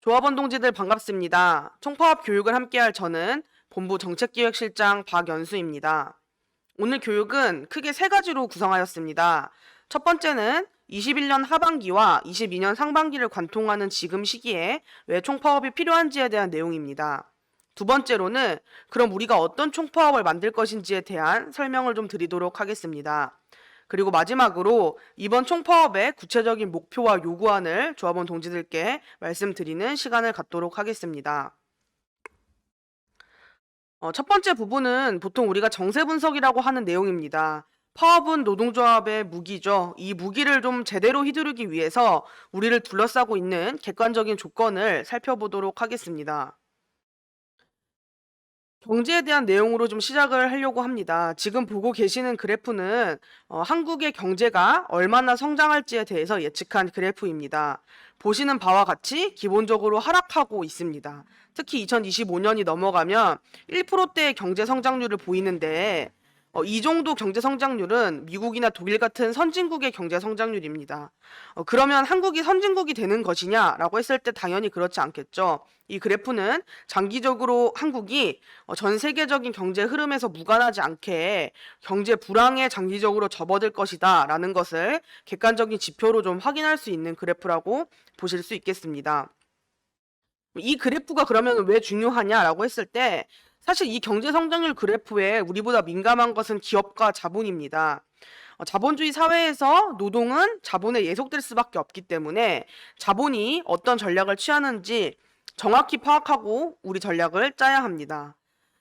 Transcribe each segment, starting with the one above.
조합원 동지들 반갑습니다. 총파업 교육을 함께할 저는 본부 정책기획실장 박연수입니다. 오늘 교육은 크게 세 가지로 구성하였습니다. 첫 번째는 21년 하반기와 22년 상반기를 관통하는 지금 시기에 왜 총파업이 필요한지에 대한 내용입니다. 두 번째로는 그럼 우리가 어떤 총파업을 만들 것인지에 대한 설명을 좀 드리도록 하겠습니다. 그리고 마지막으로 이번 총파업의 구체적인 목표와 요구안을 조합원 동지들께 말씀드리는 시간을 갖도록 하겠습니다. 첫 번째 부분은 보통 우리가 정세 분석이라고 하는 내용입니다. 파업은 노동조합의 무기죠. 이 무기를 좀 제대로 휘두르기 위해서 우리를 둘러싸고 있는 객관적인 조건을 살펴보도록 하겠습니다. 경제에 대한 내용으로 좀 시작을 하려고 합니다. 지금 보고 계시는 그래프는 한국의 경제가 얼마나 성장할지에 대해서 예측한 그래프입니다. 보시는 바와 같이 기본적으로 하락하고 있습니다. 특히 2025년이 넘어가면 1%대의 경제 성장률을 보이는데 이 정도 경제 성장률은 미국이나 독일 같은 선진국의 경제 성장률입니다. 그러면 한국이 선진국이 되는 것이냐라고 했을 때 당연히 그렇지 않겠죠. 이 그래프는 장기적으로 한국이 전 세계적인 경제 흐름에서 무관하지 않게 경제 불황에 장기적으로 접어들 것이다라는 것을 객관적인 지표로 좀 확인할 수 있는 그래프라고 보실 수 있겠습니다. 이 그래프가 그러면 왜 중요하냐라고 했을 때 사실 이 경제 성장률 그래프에 우리보다 민감한 것은 기업과 자본입니다. 자본주의 사회에서 노동은 자본에 예속될 수밖에 없기 때문에 자본이 어떤 전략을 취하는지 정확히 파악하고 우리 전략을 짜야 합니다.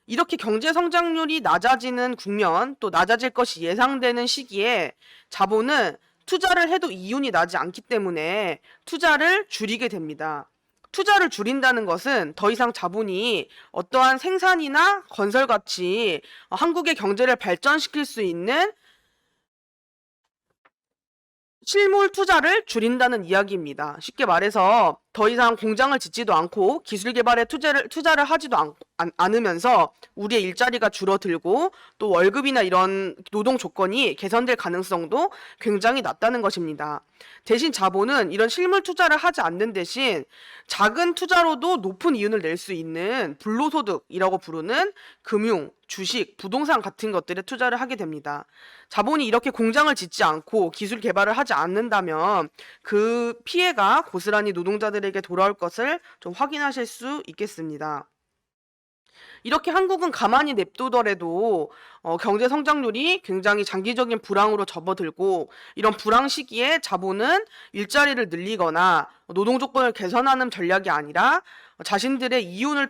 이렇게 경제 성장률이 낮아지는 국면, 또 낮아질 것이 예상되는 시기에 자본은 투자를 해도 이윤이 나지 않기 때문에 투자를 줄이게 됩니다. 투자를 줄인다는 것은 더 이상 자본이 어떠한 생산이나 건설 같이 한국의 경제를 발전시킬 수 있는 실물 투자를 줄인다는 이야기입니다. 쉽게 말해서 더 이상 공장을 짓지도 않고 기술 개발에 투자를 하지도 않으면서 우리의 일자리가 줄어들고 또 월급이나 이런 노동 조건이 개선될 가능성도 굉장히 낮다는 것입니다. 대신 자본은 이런 실물 투자를 하지 않는 대신 작은 투자로도 높은 이윤을 낼 수 있는 불로소득이라고 부르는 금융, 주식, 부동산 같은 것들에 투자를 하게 됩니다. 자본이 이렇게 공장을 짓지 않고 기술 개발을 하지 않는다면 그 피해가 고스란히 노동자들에게 돌아올 것을 좀 확인하실 수 있겠습니다. 이렇게 한국은 가만히 냅두더라도 경제 성장률이 굉장히 장기적인 불황으로 접어들고 이런 불황 시기에 자본은 일자리를 늘리거나 노동 조건을 개선하는 전략이 아니라 자신들의 이윤만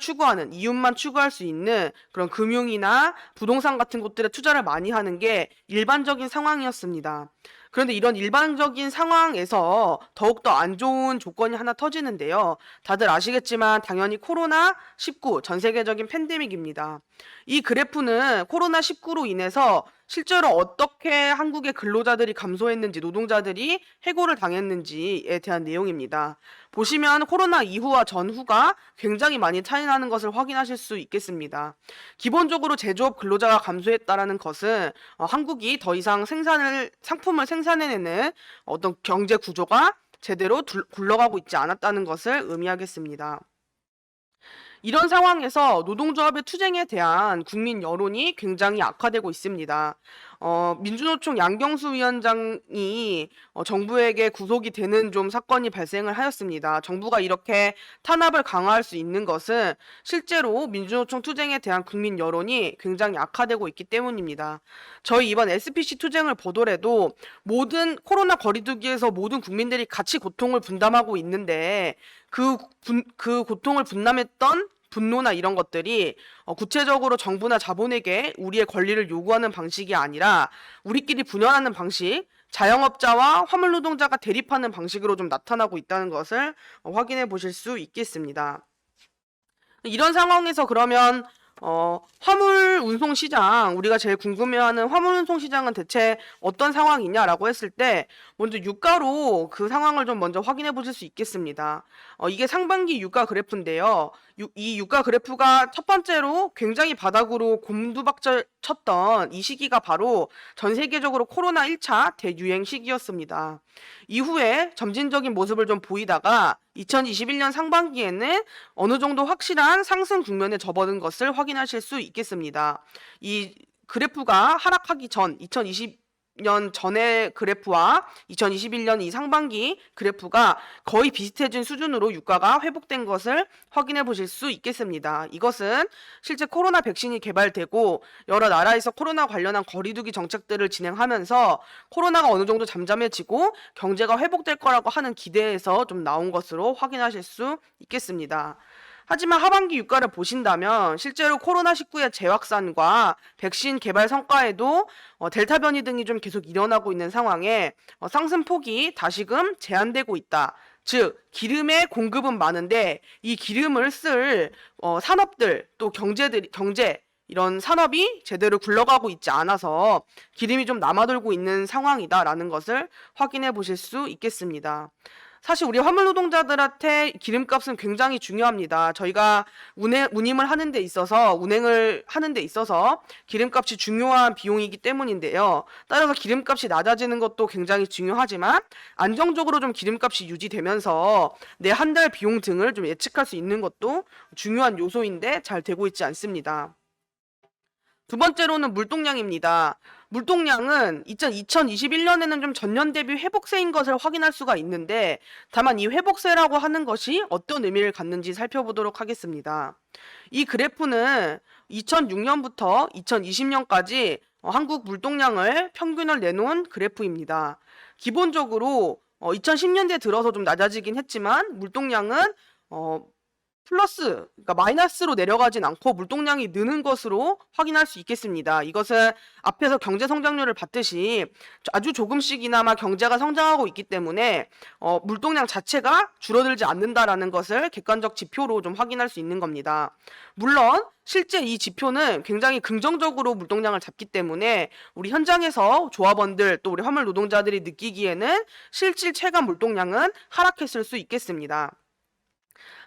추구할 수 있는 그런 금융이나 부동산 같은 곳들에 투자를 많이 하는 게 일반적인 상황이었습니다. 그런데 이런 일반적인 상황에서 더욱더 안 좋은 조건이 하나 터지는데요. 다들 아시겠지만 당연히 코로나19 전 세계적인 팬데믹입니다. 이 그래프는 코로나19로 인해서 실제로 어떻게 한국의 근로자들이 감소했는지, 노동자들이 해고를 당했는지에 대한 내용입니다. 보시면 코로나 이후와 전후가 굉장히 많이 차이 나는 것을 확인하실 수 있겠습니다. 기본적으로 제조업 근로자가 감소했다라는 것은 한국이 더 이상 상품을 생산해내는 어떤 경제 구조가 제대로 굴러가고 있지 않았다는 것을 의미하겠습니다. 이런 상황에서 노동조합의 투쟁에 대한 국민 여론이 굉장히 악화되고 있습니다. 민주노총 양경수 위원장이 정부에게 구속이 되는 좀 사건이 발생을 하였습니다. 정부가 이렇게 탄압을 강화할 수 있는 것은 실제로 민주노총 투쟁에 대한 국민 여론이 굉장히 악화되고 있기 때문입니다. 저희 이번 SPC 투쟁을 보더라도 모든 코로나 거리두기에서 모든 국민들이 같이 고통을 분담하고 있는데 그 고통을 분담했던 분노나 이런 것들이 구체적으로 정부나 자본에게 우리의 권리를 요구하는 방식이 아니라 우리끼리 분열하는 방식, 자영업자와 화물 노동자가 대립하는 방식으로 좀 나타나고 있다는 것을 확인해 보실 수 있겠습니다. 이런 상황에서 그러면 화물 운송 시장, 우리가 제일 궁금해하는 화물 운송 시장은 대체 어떤 상황이냐라고 했을 때 먼저 유가로 그 상황을 좀 먼저 확인해 보실 수 있겠습니다. 이게 상반기 유가 그래프인데요. 이 유가 그래프가 첫 번째로 굉장히 바닥으로 곤두박질 쳤던 이 시기가 바로 전 세계적으로 코로나 1차 대유행 시기였습니다. 이후에 점진적인 모습을 좀 보이다가 2021년 상반기에는 어느 정도 확실한 상승 국면에 접어든 것을 확인하실 수 있겠습니다. 이 그래프가 하락하기 전 2020년 전의 그래프와 2021년 이 상반기 그래프가 거의 비슷해진 수준으로 유가가 회복된 것을 확인해 보실 수 있겠습니다. 이것은 실제 코로나 백신이 개발되고 여러 나라에서 코로나 관련한 거리두기 정책들을 진행하면서 코로나가 어느 정도 잠잠해지고 경제가 회복될 거라고 하는 기대에서 좀 나온 것으로 확인하실 수 있겠습니다. 하지만 하반기 유가를 보신다면 실제로 코로나19의 재확산과 백신 개발 성과에도 델타 변이 등이 좀 계속 일어나고 있는 상황에 상승폭이 다시금 제한되고 있다. 즉 기름의 공급은 많은데 이 기름을 쓸 산업들 또 경제 이런 산업이 제대로 굴러가고 있지 않아서 기름이 좀 남아돌고 있는 상황이다라는 것을 확인해 보실 수 있겠습니다. 사실 우리 화물 노동자들한테 기름값은 굉장히 중요합니다. 저희가 운임을 하는 데 있어서 운행을 하는 데 있어서 기름값이 중요한 비용이기 때문인데요. 따라서 기름값이 낮아지는 것도 굉장히 중요하지만 안정적으로 좀 기름값이 유지되면서 내 한 달 비용 등을 좀 예측할 수 있는 것도 중요한 요소인데 잘 되고 있지 않습니다. 두 번째로는 물동량입니다. 물동량은 2021년에는 좀 전년 대비 회복세인 것을 확인할 수가 있는데 다만 이 회복세라고 하는 것이 어떤 의미를 갖는지 살펴보도록 하겠습니다. 이 그래프는 2006년부터 2020년까지 한국 물동량을 평균을 내놓은 그래프입니다. 기본적으로 2010년대 들어서 좀 낮아지긴 했지만 물동량은 플러스, 그러니까 마이너스로 내려가진 않고 물동량이 느는 것으로 확인할 수 있겠습니다. 이것은 앞에서 경제 성장률을 봤듯이 아주 조금씩이나마 경제가 성장하고 있기 때문에 물동량 자체가 줄어들지 않는다라는 것을 객관적 지표로 좀 확인할 수 있는 겁니다. 물론 실제 이 지표는 굉장히 긍정적으로 물동량을 잡기 때문에 우리 현장에서 조합원들 또 우리 화물 노동자들이 느끼기에는 실질 체감 물동량은 하락했을 수 있겠습니다.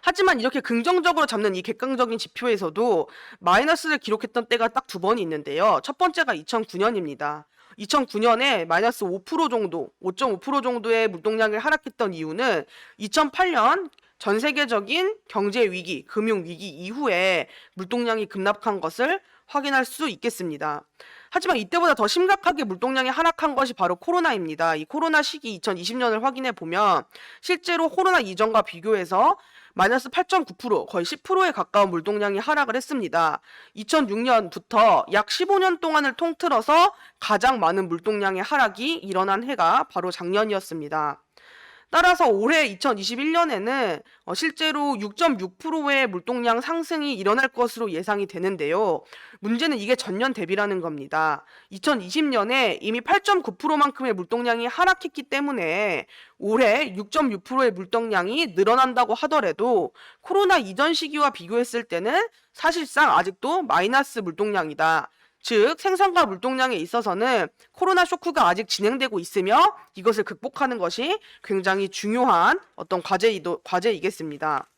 하지만 이렇게 긍정적으로 잡는 이 객관적인 지표에서도 마이너스를 기록했던 때가 딱 두 번이 있는데요. 첫 번째가 2009년입니다. 2009년에 마이너스 5% 정도, 5.5% 정도의 물동량을 하락했던 이유는 2008년 전 세계적인 경제 위기, 금융 위기 이후에 물동량이 급락한 것을 확인할 수 있겠습니다. 하지만 이때보다 더 심각하게 물동량이 하락한 것이 바로 코로나입니다. 이 코로나 시기 2020년을 확인해 보면 실제로 코로나 이전과 비교해서 마이너스 8.9% 거의 10%에 가까운 물동량이 하락을 했습니다. 2006년부터 약 15년 동안을 통틀어서 가장 많은 물동량의 하락이 일어난 해가 바로 작년이었습니다. 따라서 올해 2021년에는 실제로 6.6%의 물동량 상승이 일어날 것으로 예상이 되는데요. 문제는 이게 전년 대비라는 겁니다. 2020년에 이미 8.9%만큼의 물동량이 하락했기 때문에 올해 6.6%의 물동량이 늘어난다고 하더라도 코로나 이전 시기와 비교했을 때는 사실상 아직도 마이너스 물동량이다. 즉 생산과 물동량에 있어서는 코로나 쇼크가 아직 진행되고 있으며 이것을 극복하는 것이 굉장히 중요한 어떤 과제이겠습니다.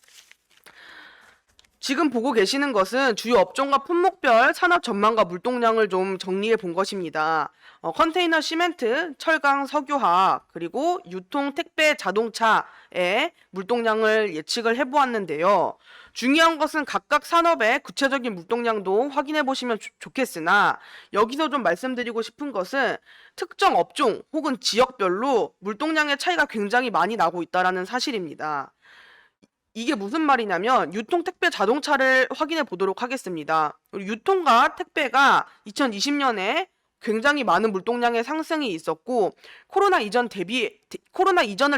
지금 보고 계시는 것은 주요 업종과 품목별 산업 전망과 물동량을 좀 정리해 본 것입니다. 컨테이너 시멘트, 철강 석유화학, 그리고 유통 택배 자동차의 물동량을 예측을 해보았는데요. 중요한 것은 각각 산업의 구체적인 물동량도 확인해 보시면 좋겠으나 여기서 좀 말씀드리고 싶은 것은 특정 업종 혹은 지역별로 물동량의 차이가 굉장히 많이 나고 있다는 사실입니다. 이게 무슨 말이냐면 유통 택배 자동차를 확인해 보도록 하겠습니다. 유통과 택배가 2020년에 굉장히 많은 물동량의 상승이 있었고 코로나 이전을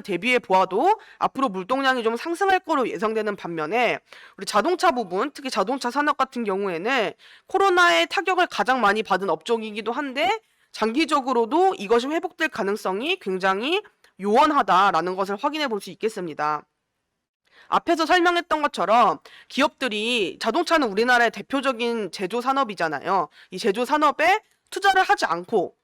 대비해 보아도 앞으로 물동량이 좀 상승할 거로 예상되는 반면에 우리 자동차 부분, 특히 자동차 산업 같은 경우에는 코로나의 타격을 가장 많이 받은 업종이기도 한데 장기적으로도 이것이 회복될 가능성이 굉장히 요원하다라는 것을 확인해 볼 수 있겠습니다. 앞에서 설명했던 것처럼 기업들이 자동차는 우리나라의 대표적인 제조 산업이잖아요. 이 제조 산업에 투자를 하지 않고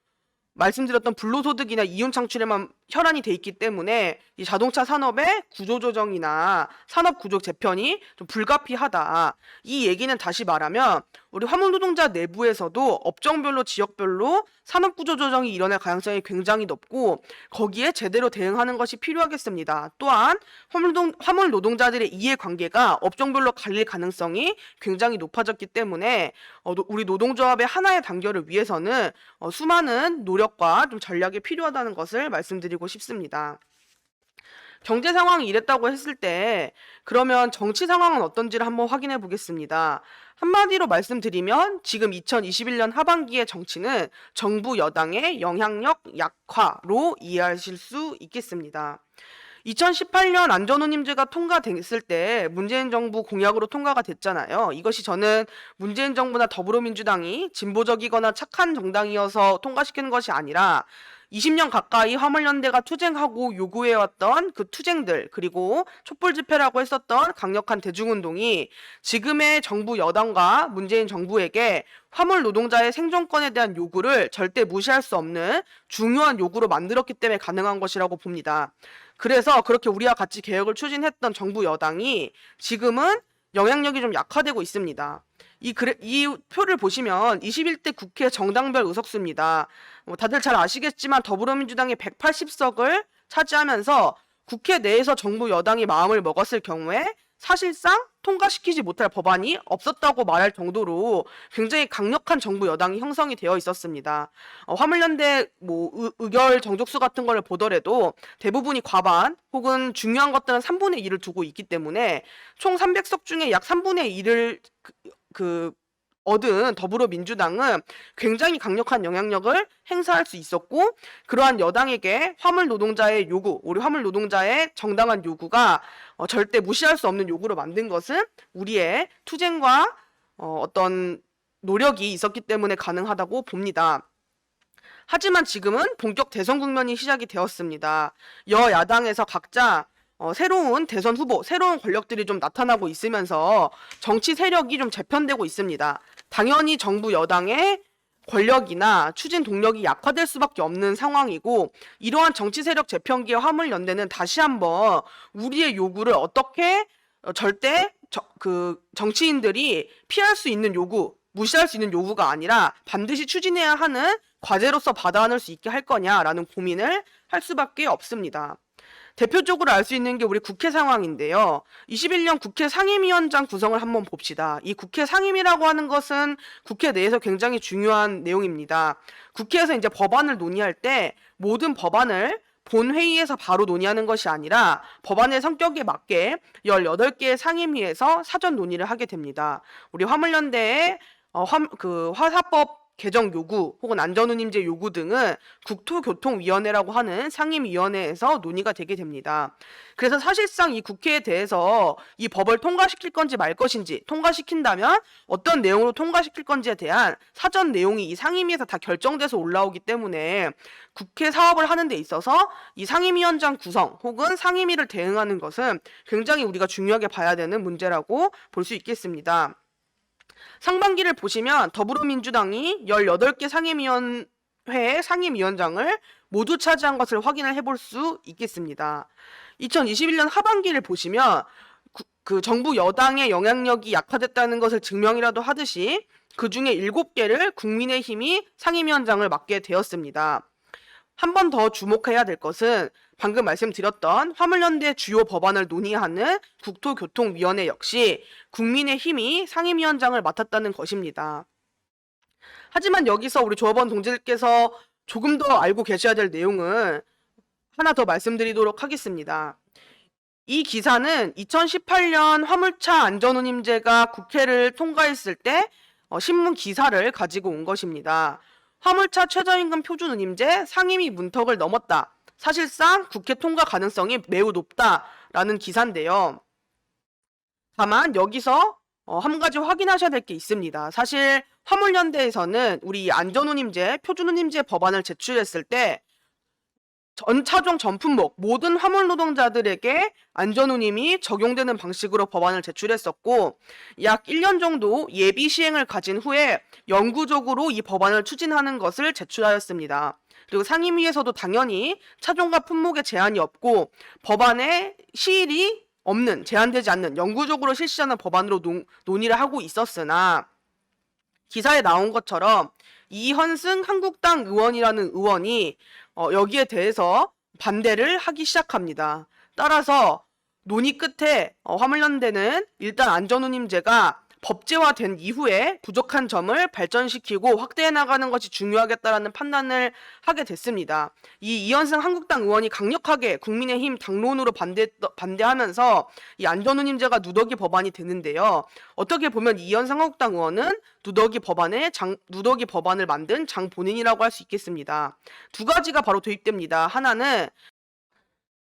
말씀드렸던 불로소득이나 이윤 창출에만 혈안이 돼 있기 때문에 이 자동차 산업의 구조조정이나 산업 구조 재편이 좀 불가피하다. 이 얘기는 다시 말하면 우리 화물 노동자 내부에서도 업종별로 지역별로 산업 구조 조정이 일어날 가능성이 굉장히 높고 거기에 제대로 대응하는 것이 필요하겠습니다. 또한 화물 노동자들의 이해관계가 업종별로 갈릴 가능성이 굉장히 높아졌기 때문에 우리 노동조합의 하나의 단결을 위해서는 수많은 노력과 좀 전략이 필요하다는 것을 말씀드리고 싶습니다. 경제 상황이 이랬다고 했을 때 그러면 정치 상황은 어떤지를 한번 확인해 보겠습니다. 한마디로 말씀드리면 지금 2021년 하반기의 정치는 정부 여당의 영향력 약화로 이해하실 수 있겠습니다. 2018년 안전운임제가 통과됐을 때 문재인 정부 공약으로 통과가 됐잖아요. 이것이 저는 문재인 정부나 더불어민주당이 진보적이거나 착한 정당이어서 통과시키는 것이 아니라 20년 가까이 화물연대가 투쟁하고 요구해왔던 그 투쟁들 그리고 촛불 집회라고 했었던 강력한 대중운동이 지금의 정부 여당과 문재인 정부에게 화물 노동자의 생존권에 대한 요구를 절대 무시할 수 없는 중요한 요구로 만들었기 때문에 가능한 것이라고 봅니다. 그래서 그렇게 우리와 같이 개혁을 추진했던 정부 여당이 지금은 영향력이 좀 약화되고 있습니다. 이 표를 보시면 21대 국회 정당별 의석수입니다. 다들 잘 아시겠지만 더불어민주당이 180석을 차지하면서 국회 내에서 정부 여당이 마음을 먹었을 경우에 사실상 통과시키지 못할 법안이 없었다고 말할 정도로 굉장히 강력한 정부 여당이 형성이 되어 있었습니다. 화물연대 의결 정족수 같은 걸 보더라도 대부분이 과반 혹은 중요한 것들은 3분의 1을 두고 있기 때문에 총 300석 중에 약 3분의 1을 얻은 더불어민주당은 굉장히 강력한 영향력을 행사할 수 있었고 그러한 여당에게 화물 노동자의 요구, 우리 화물 노동자의 정당한 요구가 절대 무시할 수 없는 요구로 만든 것은 우리의 투쟁과 어떤 노력이 있었기 때문에 가능하다고 봅니다. 하지만 지금은 본격 대선 국면이 시작이 되었습니다. 여야당에서 각자 새로운 대선 후보, 새로운 권력들이 좀 나타나고 있으면서 정치 세력이 좀 재편되고 있습니다. 당연히 정부 여당의 권력이나 추진 동력이 약화될 수밖에 없는 상황이고 이러한 정치 세력 재편기의 화물연대는 다시 한번 우리의 요구를 어떻게 절대 정치인들이 피할 수 있는 요구, 무시할 수 있는 요구가 아니라 반드시 추진해야 하는 과제로서 받아안을 수 있게 할 거냐라는 고민을 할 수밖에 없습니다. 대표적으로 알 수 있는 게 우리 국회 상황인데요. 21년 국회 상임위원장 구성을 한번 봅시다. 이 국회 상임위라고 하는 것은 국회 내에서 굉장히 중요한 내용입니다. 국회에서 이제 법안을 논의할 때 모든 법안을 본회의에서 바로 논의하는 것이 아니라 법안의 성격에 맞게 18개의 상임위에서 사전 논의를 하게 됩니다. 우리 화물연대의 화사법 개정 요구 혹은 안전운임제 요구 등은 국토교통위원회라고 하는 상임위원회에서 논의가 되게 됩니다. 그래서 사실상 이 국회에 대해서 이 법을 통과시킬 건지 말 것인지, 통과시킨다면 어떤 내용으로 통과시킬 건지에 대한 사전 내용이 이 상임위에서 다 결정돼서 올라오기 때문에 국회 사업을 하는 데 있어서 이 상임위원장 구성 혹은 상임위를 대응하는 것은 굉장히 우리가 중요하게 봐야 되는 문제라고 볼 수 있겠습니다. 상반기를 보시면 더불어민주당이 18개 상임위원회의 상임위원장을 모두 차지한 것을 확인을 해볼 수 있겠습니다. 2021년 하반기를 보시면 정부 여당의 영향력이 약화됐다는 것을 증명이라도 하듯이 그 중에 7개를 국민의힘이 상임위원장을 맡게 되었습니다. 한 번 더 주목해야 될 것은 방금 말씀드렸던 화물연대 주요 법안을 논의하는 국토교통위원회 역시 국민의힘이 상임위원장을 맡았다는 것입니다. 하지만 여기서 우리 조합원 동지들께서 조금 더 알고 계셔야 될 내용은 하나 더 말씀드리도록 하겠습니다. 이 기사는 2018년 화물차 안전운임제가 국회를 통과했을 때 신문 기사를 가지고 온 것입니다. 화물차 최저임금 표준운임제 상임위 문턱을 넘었다. 사실상 국회 통과 가능성이 매우 높다라는 기사인데요. 다만 여기서 한 가지 확인하셔야 될 게 있습니다. 사실 화물연대에서는 우리 안전운임제, 표준운임제 법안을 제출했을 때 전 차종 전 품목 모든 화물 노동자들에게 안전운임이 적용되는 방식으로 법안을 제출했었고 약 1년 정도 예비 시행을 가진 후에 영구적으로 이 법안을 추진하는 것을 제출하였습니다. 그리고 상임위에서도 당연히 차종과 품목에 제한이 없고 법안에 시일이 없는, 제한되지 않는 영구적으로 실시하는 법안으로 논의를 하고 있었으나 기사에 나온 것처럼 이현승 한국당 의원이라는 의원이 여기에 대해서 반대를 하기 시작합니다. 따라서 논의 끝에 화물연대는 일단 안전운임제가 법제화된 이후에 부족한 점을 발전시키고 확대해 나가는 것이 중요하겠다라는 판단을 하게 됐습니다. 이 이현승 한국당 의원이 강력하게 국민의힘 당론으로 반대하면서 이 안전운임제가 누더기 법안이 되는데요. 어떻게 보면 이현승 한국당 의원은 누더기 법안을 만든 장본인이라고 할 수 있겠습니다. 두 가지가 바로 도입됩니다. 하나는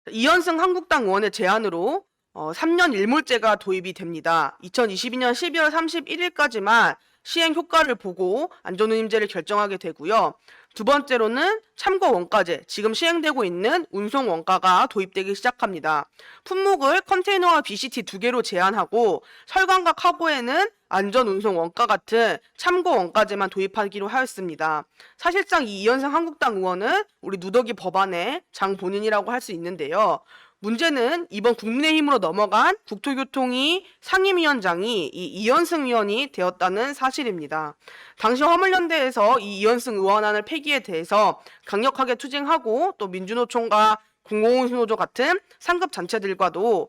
이현승 한국당 의원의 제안으로 3년 일몰제가 도입이 됩니다. 2022년 12월 31일까지만 시행 효과를 보고 안전운임제를 결정하게 되고요. 두 번째로는 참고 원가제, 지금 시행되고 있는 운송 원가가 도입되기 시작합니다. 품목을 컨테이너와 BCT 두 개로 제한하고 철강과 카고에는 안전운송 원가 같은 참고 원가제만 도입하기로 하였습니다. 사실상 이 이현승 한국당 의원은 우리 누더기 법안의 장본인이라고 할 수 있는데요. 문제는 이번 국민의힘으로 넘어간 국토교통위 상임위원장이 이 이현승 의원이 되었다는 사실입니다. 당시 화물연대에서 이 이현승 의원안을 폐기에 대해서 강력하게 투쟁하고 또 민주노총과 공공운수노조 같은 상급 단체들과도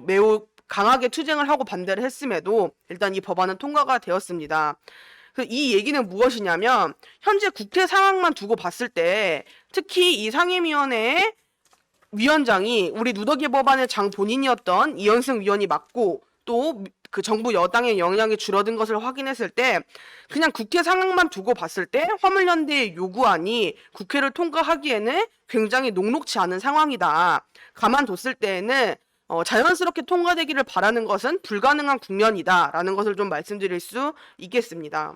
매우 강하게 투쟁을 하고 반대를 했음에도 일단 이 법안은 통과가 되었습니다. 이 얘기는 무엇이냐면 현재 국회 상황만 두고 봤을 때 특히 이 상임위원회의 위원장이 우리 누더기 법안의 장 본인이었던 이현승 위원이 맞고 또 그 정부 여당의 영향이 줄어든 것을 확인했을 때 그냥 국회 상황만 두고 봤을 때 화물연대의 요구안이 국회를 통과하기에는 굉장히 녹록지 않은 상황이다. 가만뒀을 때에는 자연스럽게 통과되기를 바라는 것은 불가능한 국면이다라는 것을 좀 말씀드릴 수 있겠습니다.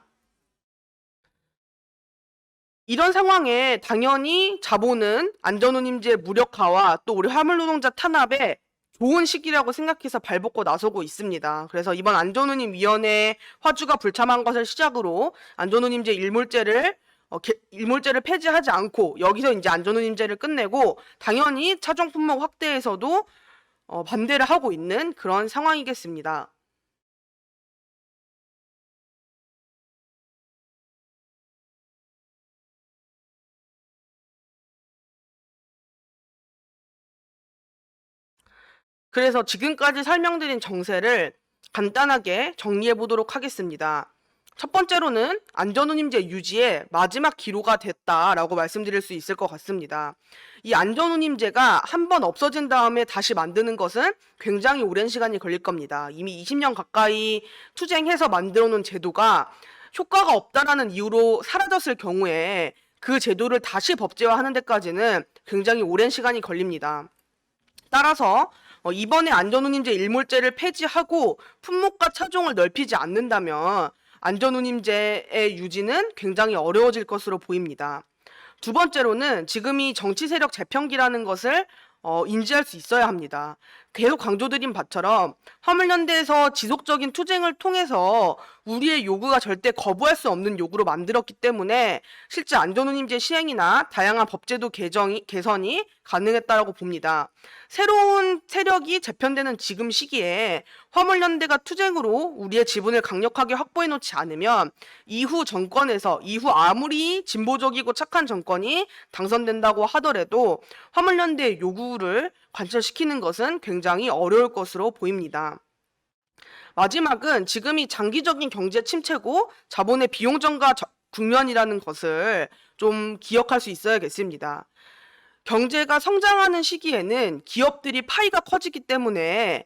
이런 상황에 당연히 자본은 안전운임제 무력화와 또 우리 화물노동자 탄압에 좋은 시기라고 생각해서 발벗고 나서고 있습니다. 그래서 이번 안전운임위원회 화주가 불참한 것을 시작으로 안전운임제 일몰제를 폐지하지 않고 여기서 이제 안전운임제를 끝내고 당연히 차종 품목 확대에서도 반대를 하고 있는 그런 상황이겠습니다. 그래서 지금까지 설명드린 정세를 간단하게 정리해 보도록 하겠습니다. 첫 번째로는 안전운임제 유지의 마지막 기로가 됐다라고 말씀드릴 수 있을 것 같습니다. 이 안전운임제가 한번 없어진 다음에 다시 만드는 것은 굉장히 오랜 시간이 걸릴 겁니다. 이미 20년 가까이 투쟁해서 만들어 놓은 제도가 효과가 없다라는 이유로 사라졌을 경우에 그 제도를 다시 법제화하는 데까지는 굉장히 오랜 시간이 걸립니다. 따라서 이번에 안전운임제 일몰제를 폐지하고 품목과 차종을 넓히지 않는다면 안전운임제의 유지는 굉장히 어려워질 것으로 보입니다. 두 번째로는 지금이 정치 세력 재편기라는 것을 인지할 수 있어야 합니다. 계속 강조드린 바처럼 화물연대에서 지속적인 투쟁을 통해서 우리의 요구가 절대 거부할 수 없는 요구로 만들었기 때문에 실제 안전운임제 시행이나 다양한 법제도 개선이 가능했다고 봅니다. 새로운 세력이 재편되는 지금 시기에 화물연대가 투쟁으로 우리의 지분을 강력하게 확보해 놓지 않으면 이후 아무리 진보적이고 착한 정권이 당선된다고 하더라도 화물연대의 요구를 관철시키는 것은 굉장히 어려울 것으로 보입니다. 마지막은 지금이 장기적인 경제 침체고 자본의 비용 증가 국면이라는 것을 좀 기억할 수 있어야겠습니다. 경제가 성장하는 시기에는 기업들이 파이가 커지기 때문에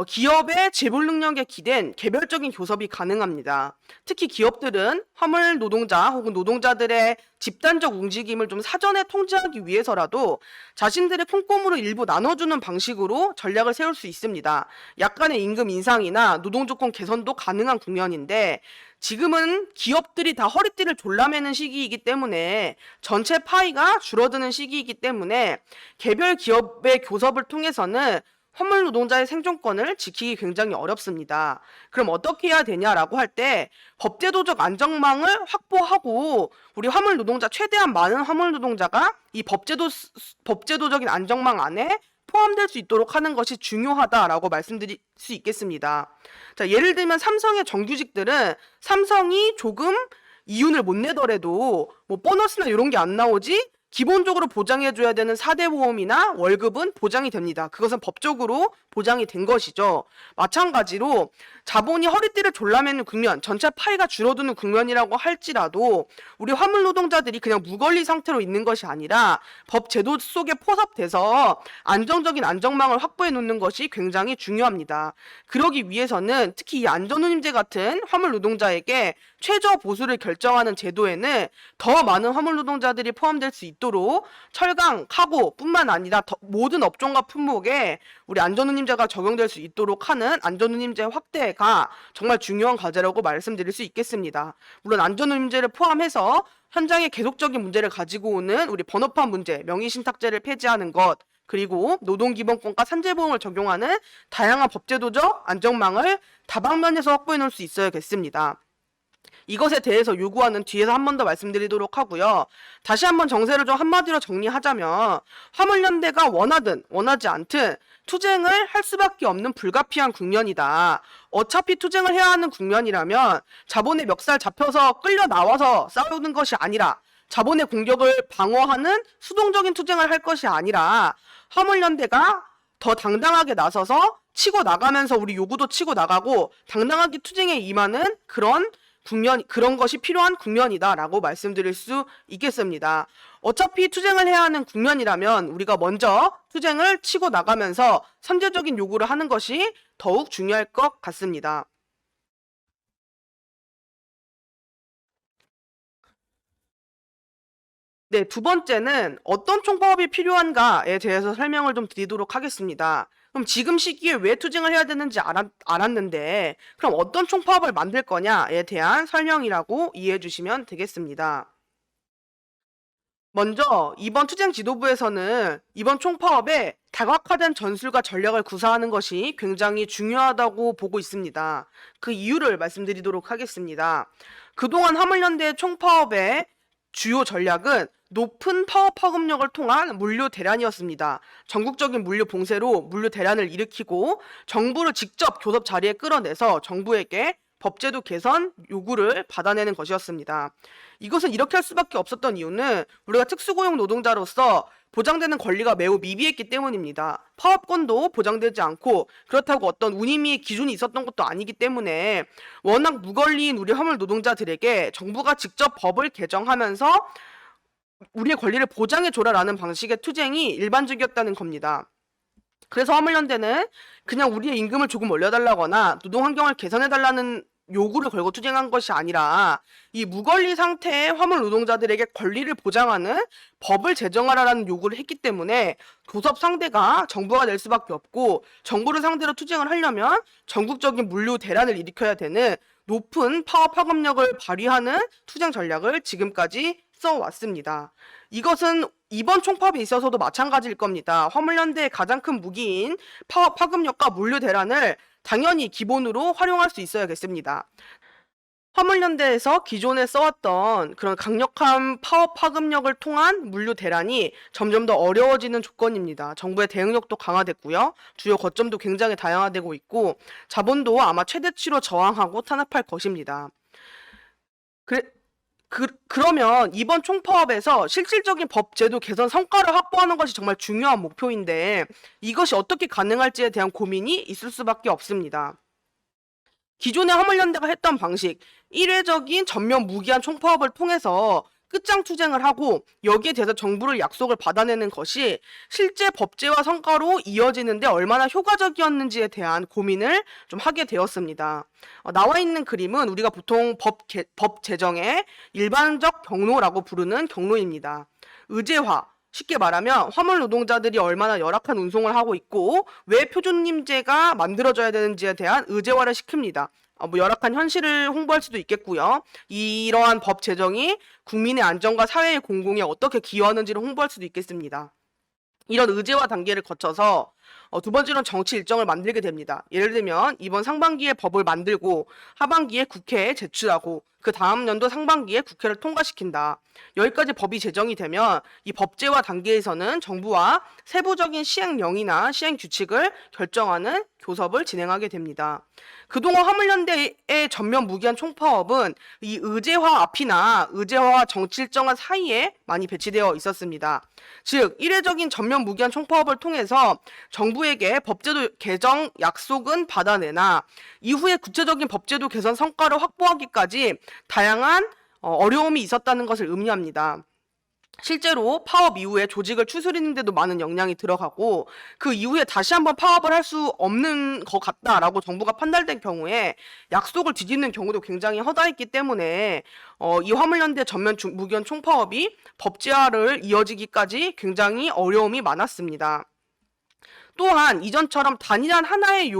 기업의 재벌 능력에 기댄 개별적인 교섭이 가능합니다. 특히 기업들은 화물 노동자 혹은 노동자들의 집단적 움직임을 좀 사전에 통제하기 위해서라도 자신들의 콩고물을 일부 나눠주는 방식으로 전략을 세울 수 있습니다. 약간의 임금 인상이나 노동 조건 개선도 가능한 국면인데 지금은 기업들이 다 허리띠를 졸라매는 시기이기 때문에 전체 파이가 줄어드는 시기이기 때문에 개별 기업의 교섭을 통해서는 화물 노동자의 생존권을 지키기 굉장히 어렵습니다. 그럼 어떻게 해야 되냐라고 할 때 법제도적 안정망을 확보하고 우리 화물 노동자 최대한 많은 화물 노동자가 이 법제도적인 안정망 안에 포함될 수 있도록 하는 것이 중요하다라고 말씀드릴 수 있겠습니다. 자, 예를 들면 삼성의 정규직들은 삼성이 조금 이윤을 못 내더라도 뭐 보너스나 이런 게 안 나오지 기본적으로 보장해줘야 되는 4대 보험이나 월급은 보장이 됩니다. 그것은 법적으로 보장이 된 것이죠. 마찬가지로 자본이 허리띠를 졸라매는 국면, 전체 파이가 줄어드는 국면이라고 할지라도 우리 화물 노동자들이 그냥 무권리 상태로 있는 것이 아니라 법 제도 속에 포섭돼서 안정적인 안정망을 확보해 놓는 것이 굉장히 중요합니다. 그러기 위해서는 특히 이 안전운임제 같은 화물 노동자에게 최저 보수를 결정하는 제도에는 더 많은 화물 노동자들이 포함될 수 있도록 철강, 카고뿐만 아니라 모든 업종과 품목에 우리 안전운임제가 적용될 수 있도록 하는 안전운임제 확대가 정말 중요한 과제라고 말씀드릴 수 있겠습니다. 물론 안전운임제를 포함해서 현장에 계속적인 문제를 가지고 오는 우리 번호판 문제, 명의신탁제를 폐지하는 것, 그리고 노동기본권과 산재보험을 적용하는 다양한 법제도적 안정망을 다방면에서 확보해 놓을 수 있어야겠습니다. 이것에 대해서 요구하는 뒤에서 한 번 더 말씀드리도록 하고요. 다시 한번 정세를 좀 한마디로 정리하자면 화물연대가 원하든 원하지 않든 투쟁을 할 수밖에 없는 불가피한 국면이다. 어차피 투쟁을 해야 하는 국면이라면 자본의 멱살 잡혀서 끌려 나와서 싸우는 것이 아니라 자본의 공격을 방어하는 수동적인 투쟁을 할 것이 아니라 화물연대가 더 당당하게 나서서 치고 나가면서 우리 요구도 치고 나가고 당당하게 투쟁에 임하는 그런 것이 필요한 국면이다라고 말씀드릴 수 있겠습니다. 어차피 투쟁을 해야 하는 국면이라면 우리가 먼저 투쟁을 치고 나가면서 선제적인 요구를 하는 것이 더욱 중요할 것 같습니다. 네, 두 번째는 어떤 총파업이 필요한가에 대해서 설명을 좀 드리도록 하겠습니다. 그럼 지금 시기에 왜 투쟁을 해야 되는지 알았는데 그럼 어떤 총파업을 만들 거냐에 대한 설명이라고 이해해 주시면 되겠습니다. 먼저 이번 투쟁 지도부에서는 이번 총파업에 다각화된 전술과 전략을 구사하는 것이 굉장히 중요하다고 보고 있습니다. 그 이유를 말씀드리도록 하겠습니다. 그동안 화물연대의 총파업의 주요 전략은 높은 파업 파급력을 통한 물류 대란이었습니다. 전국적인 물류 봉쇄로 물류 대란을 일으키고 정부를 직접 교섭 자리에 끌어내서 정부에게 법제도 개선 요구를 받아내는 것이었습니다. 이것은 이렇게 할 수밖에 없었던 이유는 우리가 특수고용 노동자로서 보장되는 권리가 매우 미비했기 때문입니다. 파업권도 보장되지 않고 그렇다고 어떤 운임위의 기준이 있었던 것도 아니기 때문에 워낙 무권리인 우리 화물 노동자들에게 정부가 직접 법을 개정하면서 우리의 권리를 보장해줘라라는 방식의 투쟁이 일반적이었다는 겁니다. 그래서 화물연대는 그냥 우리의 임금을 조금 올려달라거나 노동 환경을 개선해달라는 요구를 걸고 투쟁한 것이 아니라 이 무권리 상태의 화물 노동자들에게 권리를 보장하는 법을 제정하라는 요구를 했기 때문에 교섭 상대가 정부가 될 수밖에 없고 정부를 상대로 투쟁을 하려면 전국적인 물류 대란을 일으켜야 되는 높은 파업 파급력을 발휘하는 투쟁 전략을 지금까지 써왔습니다. 이것은 이번 총파업에 있어서도 마찬가지일 겁니다. 화물연대의 가장 큰 무기인 파업 파급력과 물류 대란을 당연히 기본으로 활용할 수 있어야겠습니다. 화물연대에서 기존에 써왔던 그런 강력한 파업 파급력을 통한 물류 대란이 점점 더 어려워지는 조건입니다. 정부의 대응력도 강화됐고요. 주요 거점도 굉장히 다양화되고 있고 자본도 아마 최대치로 저항하고 탄압할 것입니다. 그러면 이번 총파업에서 실질적인 법 제도 개선 성과를 확보하는 것이 정말 중요한 목표인데 이것이 어떻게 가능할지에 대한 고민이 있을 수밖에 없습니다. 기존의 화물연대가 했던 방식, 일회적인 전면 무기한 총파업을 통해서 끝장 투쟁을 하고 여기에 대해서 정부를 약속을 받아내는 것이 실제 법제화 성과로 이어지는데 얼마나 효과적이었는지에 대한 고민을 좀 하게 되었습니다. 나와 있는 그림은 우리가 보통 법 제정의 일반적 경로라고 부르는 경로입니다. 의제화, 쉽게 말하면 화물 노동자들이 얼마나 열악한 운송을 하고 있고 왜 표준임제가 만들어져야 되는지에 대한 의제화를 시킵니다. 열악한 현실을 홍보할 수도 있겠고요. 이러한 법 제정이 국민의 안전과 사회의 공공에 어떻게 기여하는지를 홍보할 수도 있겠습니다. 이런 의제화 단계를 거쳐서 두 번째로는 정치 일정을 만들게 됩니다. 예를 들면 이번 상반기에 법을 만들고 하반기에 국회에 제출하고 그 다음 연도 상반기에 국회를 통과시킨다. 여기까지 법이 제정이 되면 이 법제화 단계에서는 정부와 세부적인 시행령이나 시행 규칙을 결정하는 교섭을 진행하게 됩니다. 그동안 화물연대의 전면 무기한 총파업은 이 의제화 앞이나 의제화와 정치 일정화 사이에 많이 배치되어 있었습니다. 즉, 이례적인 전면 무기한 총파업을 통해서 정부에게 법제도 개정 약속은 받아내나 이후에 구체적인 법제도 개선 성과를 확보하기까지 다양한 어려움이 있었다는 것을 의미합니다. 실제로 파업 이후에 조직을 추스리는 데도 많은 역량이 들어가고 그 이후에 다시 한번 파업을 할 수 없는 것 같다라고 정부가 판단된 경우에 약속을 뒤집는 경우도 굉장히 허다했기 때문에 이 화물연대 전면 무기한 총파업이 법제화를 이어지기까지 굉장히 어려움이 많았습니다. 또한 이전처럼 단일한 하나의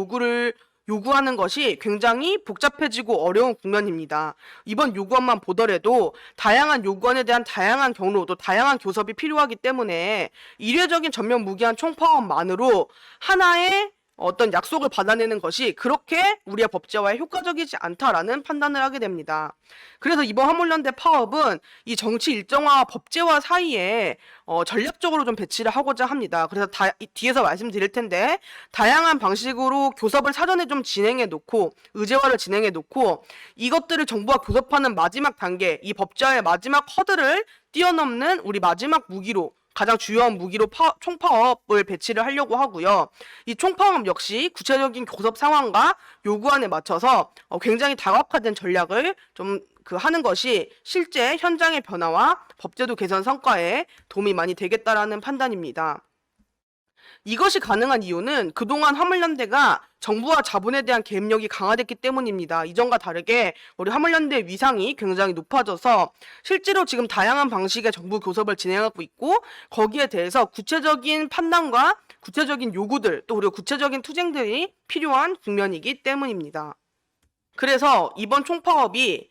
요구하는 것이 굉장히 복잡해지고 어려운 국면입니다. 이번 요구안만 보더라도 다양한 요구안에 대한 다양한 경로 또 다양한 교섭이 필요하기 때문에 이례적인 전면 무기한 총파업만으로 하나의 어떤 약속을 받아내는 것이 그렇게 우리의 법제화에 효과적이지 않다라는 판단을 하게 됩니다. 그래서 이번 화물연대 파업은 이 정치 일정화와 법제화 사이에 전략적으로 좀 배치를 하고자 합니다. 그래서 뒤에서 말씀드릴 텐데 다양한 방식으로 교섭을 사전에 좀 진행해 놓고 의제화를 진행해 놓고 이것들을 정부와 교섭하는 마지막 단계, 이 법제화의 마지막 허들을 뛰어넘는 우리 마지막 무기로 가장 주요한 무기로 총파업을 배치를 하려고 하고요. 이 총파업 역시 구체적인 교섭 상황과 요구안에 맞춰서 굉장히 다각화된 전략을 좀 하는 것이 실제 현장의 변화와 법제도 개선 성과에 도움이 많이 되겠다라는 판단입니다. 이것이 가능한 이유는 그동안 화물연대가 정부와 자본에 대한 개입력이 강화됐기 때문입니다. 이전과 다르게 우리 화물연대의 위상이 굉장히 높아져서 실제로 지금 다양한 방식의 정부 교섭을 진행하고 있고 거기에 대해서 구체적인 판단과 구체적인 요구들 또 그리고 구체적인 투쟁들이 필요한 국면이기 때문입니다. 그래서 이번 총파업이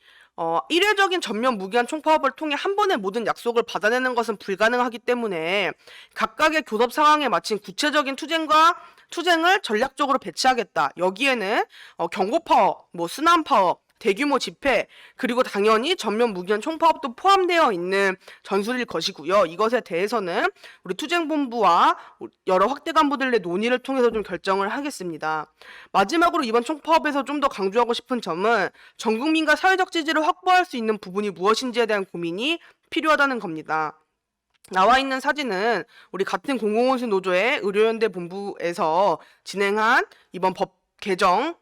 이례적인 전면 무기한 총파업을 통해 한 번에 모든 약속을 받아내는 것은 불가능하기 때문에 각각의 교섭 상황에 맞춘 구체적인 투쟁을 전략적으로 배치하겠다. 여기에는 경고파업, 순환파업, 대규모 집회, 그리고 당연히 전면 무기한 총파업도 포함되어 있는 전술일 것이고요. 이것에 대해서는 우리 투쟁본부와 여러 확대 간부들의 논의를 통해서 좀 결정을 하겠습니다. 마지막으로 이번 총파업에서 좀 더 강조하고 싶은 점은 전 국민과 사회적 지지를 확보할 수 있는 부분이 무엇인지에 대한 고민이 필요하다는 겁니다. 나와 있는 사진은 우리 같은 공공운수 노조의 의료연대 본부에서 진행한 이번 법 개정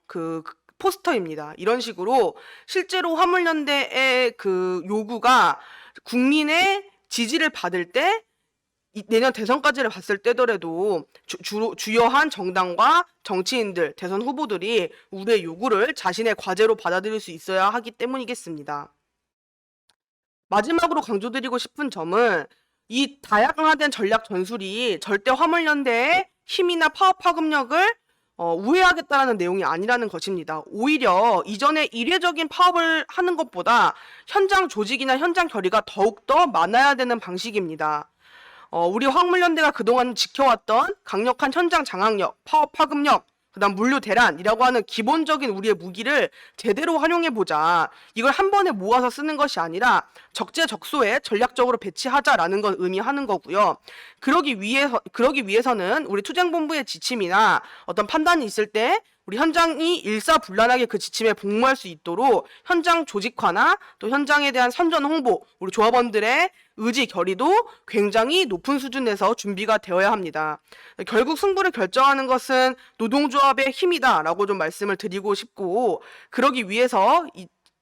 포스터입니다. 이런 식으로 실제로 화물연대의 요구가 국민의 지지를 받을 때 내년 대선까지를 봤을 때더라도 주요한 정당과 정치인들, 대선 후보들이 우리의 요구를 자신의 과제로 받아들일 수 있어야 하기 때문이겠습니다. 마지막으로 강조드리고 싶은 점은 이 다양화된 전략 전술이 절대 화물연대의 힘이나 파업 파급력을 우회하겠다라는 내용이 아니라는 것입니다. 오히려 이전에 이례적인 파업을 하는 것보다 현장 조직이나 현장 결의가 더욱더 많아야 되는 방식입니다. 우리 화물연대가 그동안 지켜왔던 강력한 현장 장악력, 파업 파급력, 그다음 물류 대란이라고 하는 기본적인 우리의 무기를 제대로 활용해보자. 이걸 한 번에 모아서 쓰는 것이 아니라 적재적소에 전략적으로 배치하자라는 걸 의미하는 거고요. 그러기 위해서는 우리 투쟁본부의 지침이나 어떤 판단이 있을 때 우리 현장이 일사불란하게 그 지침에 복무할 수 있도록 현장 조직화나 또 현장에 대한 선전 홍보, 우리 조합원들의 의지 결의도 굉장히 높은 수준에서 준비가 되어야 합니다. 결국 승부를 결정하는 것은 노동조합의 힘이다라고 좀 말씀을 드리고 싶고, 그러기 위해서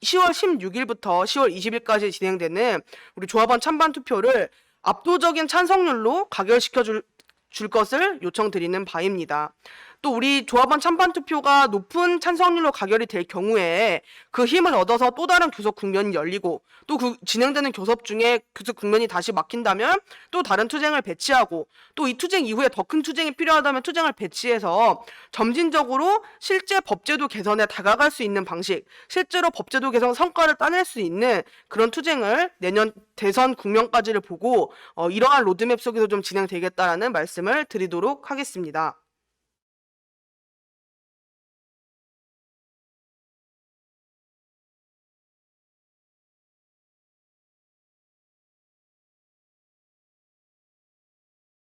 10월 16일부터 10월 20일까지 진행되는 우리 조합원 찬반 투표를 압도적인 찬성률로 가결시켜 줄 것을 요청드리는 바입니다. 또 우리 조합원 찬반 투표가 높은 찬성률로 가결이 될 경우에 그 힘을 얻어서 또 다른 교섭 국면이 열리고 또 그 진행되는 교섭 중에 교섭 국면이 다시 막힌다면 또 다른 투쟁을 배치하고 또 이 투쟁 이후에 더 큰 투쟁이 필요하다면 투쟁을 배치해서 점진적으로 실제 법제도 개선에 다가갈 수 있는 방식, 실제로 법제도 개선 성과를 따낼 수 있는 그런 투쟁을 내년 대선 국면까지를 보고 이러한 로드맵 속에서 좀 진행되겠다라는 말씀을 드리도록 하겠습니다.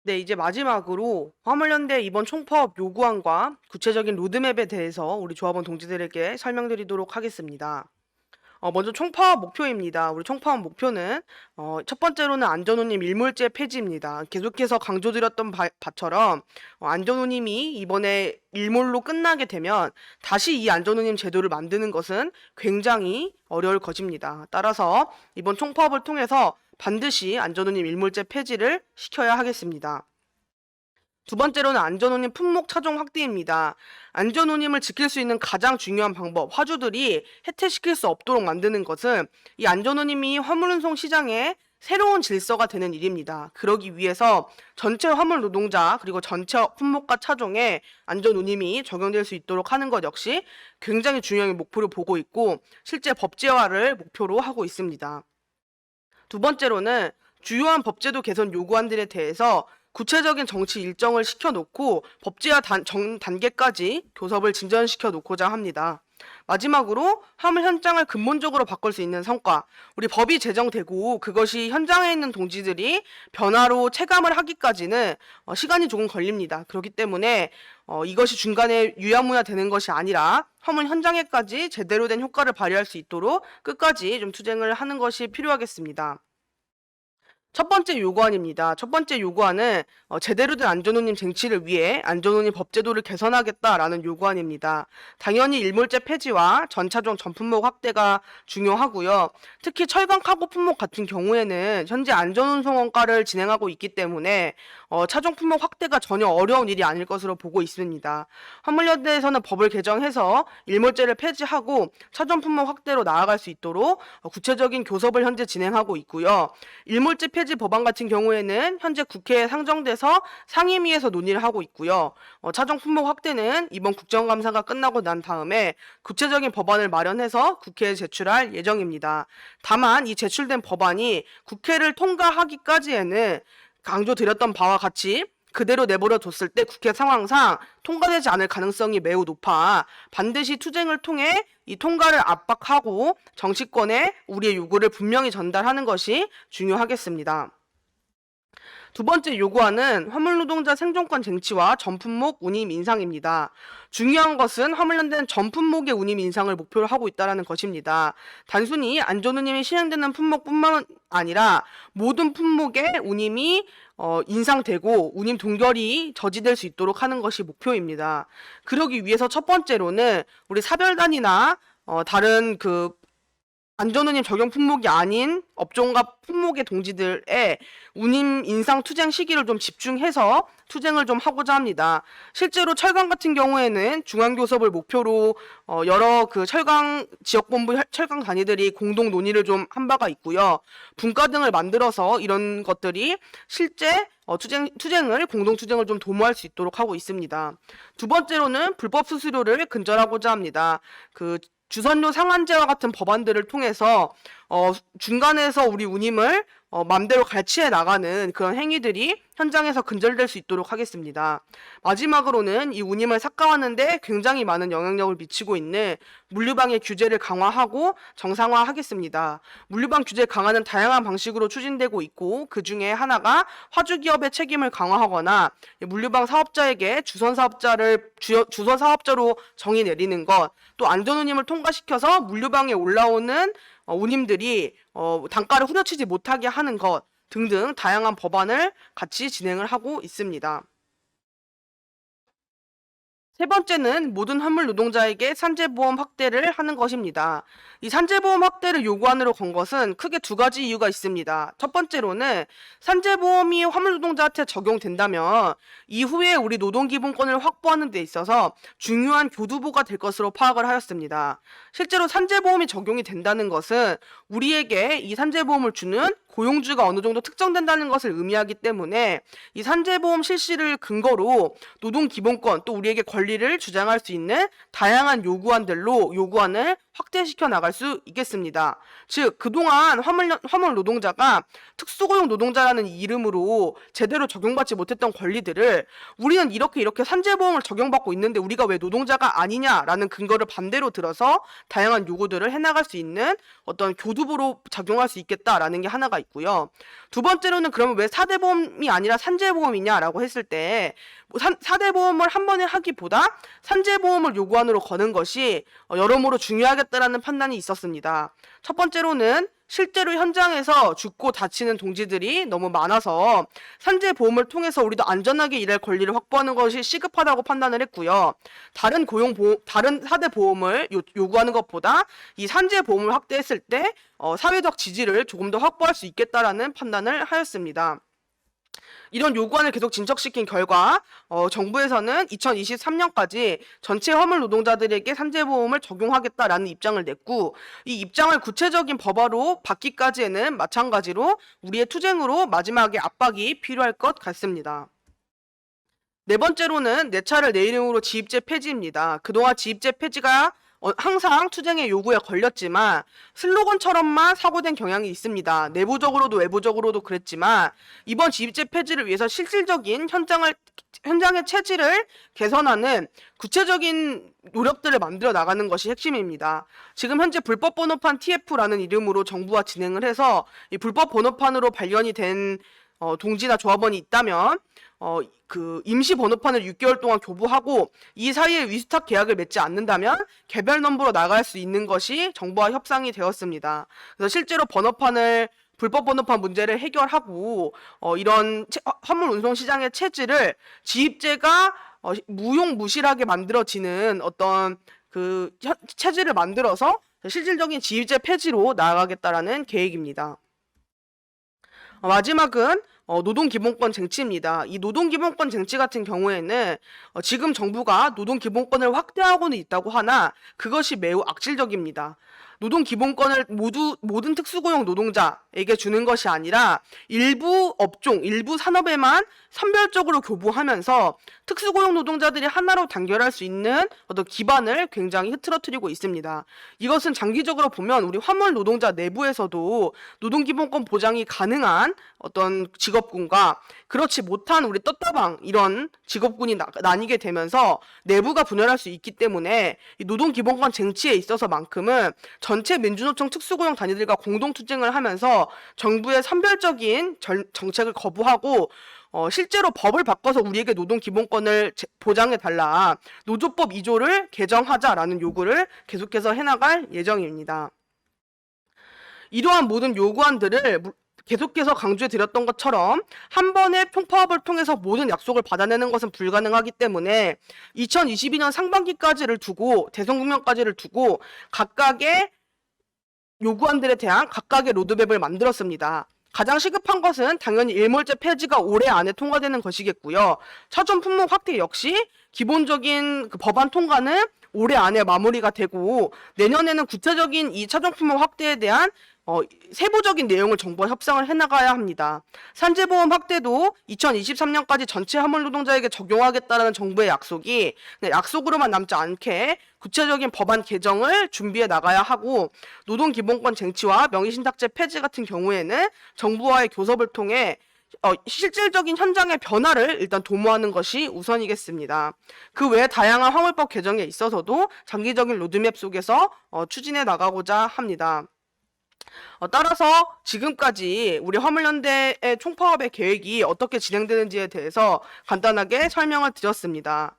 네, 이제 마지막으로 화물연대 이번 총파업 요구안과 구체적인 로드맵에 대해서 우리 조합원 동지들에게 설명드리도록 하겠습니다. 먼저 총파업 목표입니다. 우리 총파업 목표는 첫 번째로는 안전우님 일몰제 폐지입니다. 계속해서 강조드렸던 바처럼 안전우님이 이번에 일몰로 끝나게 되면 다시 이 안전우님 제도를 만드는 것은 굉장히 어려울 것입니다. 따라서 이번 총파업을 통해서 반드시 안전우님 일몰제 폐지를 시켜야 하겠습니다. 두 번째로는 안전운임 품목 차종 확대입니다. 안전운임을 지킬 수 있는 가장 중요한 방법, 화주들이 해태시킬 수 없도록 만드는 것은 이 안전운임이 화물운송 시장에 새로운 질서가 되는 일입니다. 그러기 위해서 전체 화물 노동자 그리고 전체 품목과 차종에 안전운임이 적용될 수 있도록 하는 것 역시 굉장히 중요한 목표를 보고 있고 실제 법제화를 목표로 하고 있습니다. 두 번째로는 주요한 법제도 개선 요구안들에 대해서 구체적인 정치 일정을 시켜놓고 법제화 전 단계까지 교섭을 진전시켜 놓고자 합니다. 마지막으로 화물 현장을 근본적으로 바꿀 수 있는 성과, 우리 법이 제정되고 그것이 현장에 있는 동지들이 변화로 체감을 하기까지는 시간이 조금 걸립니다. 그렇기 때문에 이것이 중간에 유야무야 되는 것이 아니라 화물 현장에까지 제대로 된 효과를 발휘할 수 있도록 끝까지 좀 투쟁을 하는 것이 필요하겠습니다. 첫 번째 요구안입니다. 첫 번째 요구안은 제대로 된 안전운임 쟁취를 위해 안전운임 법제도를 개선하겠다라는 요구안입니다. 당연히 일몰제 폐지와 전차종 전품목 확대가 중요하고요. 특히 철강 카고 품목 같은 경우에는 현재 안전운송 원가를 진행하고 있기 때문에 차종 품목 확대가 전혀 어려운 일이 아닐 것으로 보고 있습니다. 화물연대에서는 법을 개정해서 일몰제를 폐지하고 차종 품목 확대로 나아갈 수 있도록 구체적인 교섭을 현재 진행하고 있고요. 일몰제 폐지 법안 같은 경우에는 현재 국회에 상정돼서 상임위에서 논의를 하고 있고요. 차종 품목 확대는 이번 국정감사가 끝나고 난 다음에 구체적인 법안을 마련해서 국회에 제출할 예정입니다. 다만 이 제출된 법안이 국회를 통과하기까지에는 강조드렸던 바와 같이 그대로 내버려 뒀을 때 국회 상황상 통과되지 않을 가능성이 매우 높아 반드시 투쟁을 통해 이 통과를 압박하고 정치권에 우리의 요구를 분명히 전달하는 것이 중요하겠습니다. 두 번째 요구안은 화물노동자 생존권 쟁취와 전품목 운임 인상입니다. 중요한 것은 화물연대는 전품목의 운임 인상을 목표로 하고 있다는 것입니다. 단순히 안전운임이 시행되는 품목뿐만 아니라 모든 품목의 운임이 인상되고 운임 동결이 저지될 수 있도록 하는 것이 목표입니다. 그러기 위해서 첫 번째로는 우리 사별단이나 다른 안전운임 적용 품목이 아닌 업종과 품목의 동지들의 운임 인상 투쟁 시기를 좀 집중해서 투쟁을 좀 하고자 합니다. 실제로 철강 같은 경우에는 중앙교섭을 목표로 여러 철강 지역본부 철강 단위들이 공동 논의를 좀 한 바가 있고요. 분과 등을 만들어서 이런 것들이 실제 공동 투쟁을 좀 도모할 수 있도록 하고 있습니다. 두 번째로는 불법 수수료를 근절하고자 합니다. 주선료 상한제와 같은 법안들을 통해서 중간에서 우리 운임을 맘대로 갈취해 나가는 그런 행위들이 현장에서 근절될 수 있도록 하겠습니다. 마지막으로는 이 운임을 삭감하는데 굉장히 많은 영향력을 미치고 있는 물류방의 규제를 강화하고 정상화하겠습니다. 물류방 규제 강화는 다양한 방식으로 추진되고 있고 그 중에 하나가 화주기업의 책임을 강화하거나 물류방 사업자에게 주선 사업자로 정의 내리는 것, 또 안전운임을 통과시켜서 물류방에 올라오는 운임들이 단가를 후려치지 못하게 하는 것 등등 다양한 법안을 같이 진행을 하고 있습니다. 세 번째는 모든 화물 노동자에게 산재보험 확대를 하는 것입니다. 이 산재보험 확대를 요구안으로 건 것은 크게 두 가지 이유가 있습니다. 첫 번째로는 산재보험이 화물 노동자한테 적용된다면 이후에 우리 노동기본권을 확보하는 데 있어서 중요한 교두보가 될 것으로 파악을 하였습니다. 실제로 산재보험이 적용이 된다는 것은 우리에게 이 산재보험을 주는 고용주가 어느 정도 특정된다는 것을 의미하기 때문에 이 산재보험 실시를 근거로 노동기본권 또 우리에게 권리를 주장할 수 있는 다양한 요구안을 확대시켜 나갈 수 있겠습니다. 즉 그동안 화물 노동자가 특수고용 노동자라는 이름으로 제대로 적용받지 못했던 권리들을 우리는 이렇게 산재보험을 적용받고 있는데 우리가 왜 노동자가 아니냐라는 근거를 반대로 들어서 다양한 요구들을 해나갈 수 있는 어떤 교두보로 작용할 수 있겠다라는 게 하나가 있고요. 두 번째로는 그러면 왜 4대 보험이 아니라 산재보험이냐라고 했을 때 4대 보험을 한 번에 하기보다 산재보험을 요구안으로 거는 것이 여러모로 중요하겠다라는 판단이 있었습니다. 첫 번째로는 실제로 현장에서 죽고 다치는 동지들이 너무 많아서 산재보험을 통해서 우리도 안전하게 일할 권리를 확보하는 것이 시급하다고 판단을 했고요. 다른 4대 보험을 요구하는 것보다 이 산재보험을 확대했을 때 사회적 지지를 조금 더 확보할 수 있겠다라는 판단을 하였습니다. 이런 요구안을 계속 진척시킨 결과 정부에서는 2023년까지 전체 화물 노동자들에게 산재보험을 적용하겠다라는 입장을 냈고 이 입장을 구체적인 법화로 받기까지에는 마찬가지로 우리의 투쟁으로 마지막에 압박이 필요할 것 같습니다. 네 번째로는 내 차를 내 이름으로 지입제 폐지입니다. 그동안 지입제 폐지가 항상 투쟁의 요구에 걸렸지만 슬로건처럼만 사고된 경향이 있습니다. 내부적으로도 외부적으로도 그랬지만 이번 지입제 폐지를 위해서 실질적인 현장의 체질을 개선하는 구체적인 노력들을 만들어 나가는 것이 핵심입니다. 지금 현재 불법 번호판 TF라는 이름으로 정부와 진행을 해서 이 불법 번호판으로 발견이 된 동지나 조합원이 있다면 그 임시 번호판을 6개월 동안 교부하고 이 사이에 위스탁 계약을 맺지 않는다면 개별 넘버로 나갈 수 있는 것이 정부와 협상이 되었습니다. 그래서 실제로 불법 번호판 문제를 해결하고 이런 화물 운송 시장의 체질을 지입제가 무용무실하게 만들어지는 어떤 그 체질을 만들어서 실질적인 지입제 폐지로 나아가겠다라는 계획입니다. 마지막은 노동기본권 쟁취입니다. 이 노동기본권 쟁취 같은 경우에는 지금 정부가 노동기본권을 확대하고는 있다고 하나 그것이 매우 악질적입니다. 노동기본권을 모든 특수고용 노동자에게 주는 것이 아니라 일부 업종, 일부 산업에만 선별적으로 교부하면서 특수고용 노동자들이 하나로 단결할 수 있는 어떤 기반을 굉장히 흐트러뜨리고 있습니다. 이것은 장기적으로 보면 우리 화물 노동자 내부에서도 노동기본권 보장이 가능한 어떤 직업군과 그렇지 못한 우리 떴다방 이런 직업군이 나뉘게 되면서 내부가 분열할 수 있기 때문에 이 노동기본권 쟁취에 있어서만큼은 전체 민주노총 특수고용 단위들과 공동투쟁을 하면서 정부의 선별적인 정책을 거부하고 실제로 법을 바꿔서 우리에게 노동기본권을 보장해달라, 노조법 2조를 개정하자라는 요구를 계속해서 해나갈 예정입니다. 이러한 모든 요구안들을 계속해서 강조해드렸던 것처럼 한 번의 총파업을 통해서 모든 약속을 받아내는 것은 불가능하기 때문에 2022년 상반기까지를 두고 대선 국면까지를 두고 각각의 요구안들에 대한 각각의 로드맵을 만들었습니다. 가장 시급한 것은 당연히 일몰제 폐지가 올해 안에 통과되는 것이겠고요. 차종 품목 확대 역시 기본적인 그 법안 통과는 올해 안에 마무리가 되고 내년에는 구체적인 이 차종 품목 확대에 대한 세부적인 내용을 정부와 협상을 해나가야 합니다. 산재보험 확대도 2023년까지 전체 화물 노동자에게 적용하겠다는 정부의 약속이 약속으로만 남지 않게 구체적인 법안 개정을 준비해 나가야 하고 노동기본권 쟁취와 명의신탁제 폐지 같은 경우에는 정부와의 교섭을 통해 실질적인 현장의 변화를 일단 도모하는 것이 우선이겠습니다. 그 외에 다양한 화물법 개정에 있어서도 장기적인 로드맵 속에서 추진해 나가고자 합니다. 따라서 지금까지 우리 화물연대의 총파업의 계획이 어떻게 진행되는지에 대해서 간단하게 설명을 드렸습니다.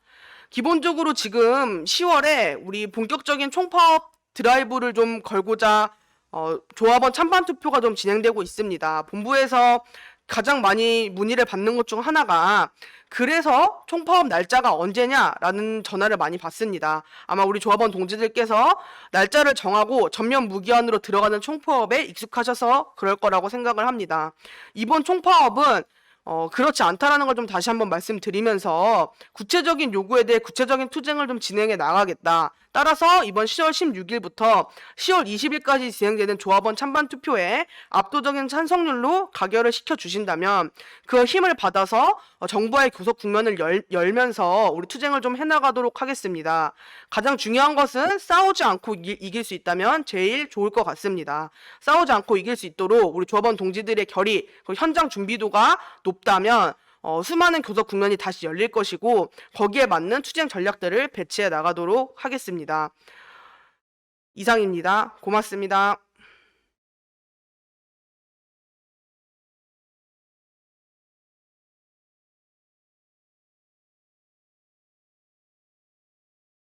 기본적으로 지금 10월에 우리 본격적인 총파업 드라이브를 좀 걸고자 조합원 찬반 투표가 좀 진행되고 있습니다. 본부에서 가장 많이 문의를 받는 것 중 하나가 그래서 총파업 날짜가 언제냐라는 전화를 많이 받습니다. 아마 우리 조합원 동지들께서 날짜를 정하고 전면 무기한으로 들어가는 총파업에 익숙하셔서 그럴 거라고 생각을 합니다. 이번 총파업은 그렇지 않다라는 걸 좀 다시 한번 말씀드리면서 구체적인 요구에 대해 구체적인 투쟁을 좀 진행해 나가겠다. 따라서 이번 10월 16일부터 10월 20일까지 진행되는 조합원 찬반 투표에 압도적인 찬성률로 가결을 시켜주신다면 그 힘을 받아서 정부와의 교섭 국면을 열면서 우리 투쟁을 좀 해나가도록 하겠습니다. 가장 중요한 것은 싸우지 않고 이길 수 있다면 제일 좋을 것 같습니다. 싸우지 않고 이길 수 있도록 우리 조합원 동지들의 결의, 현장 준비도가 높다면 수많은 교섭 국면이 다시 열릴 것이고 거기에 맞는 투쟁 전략들을 배치해 나가도록 하겠습니다. 이상입니다. 고맙습니다.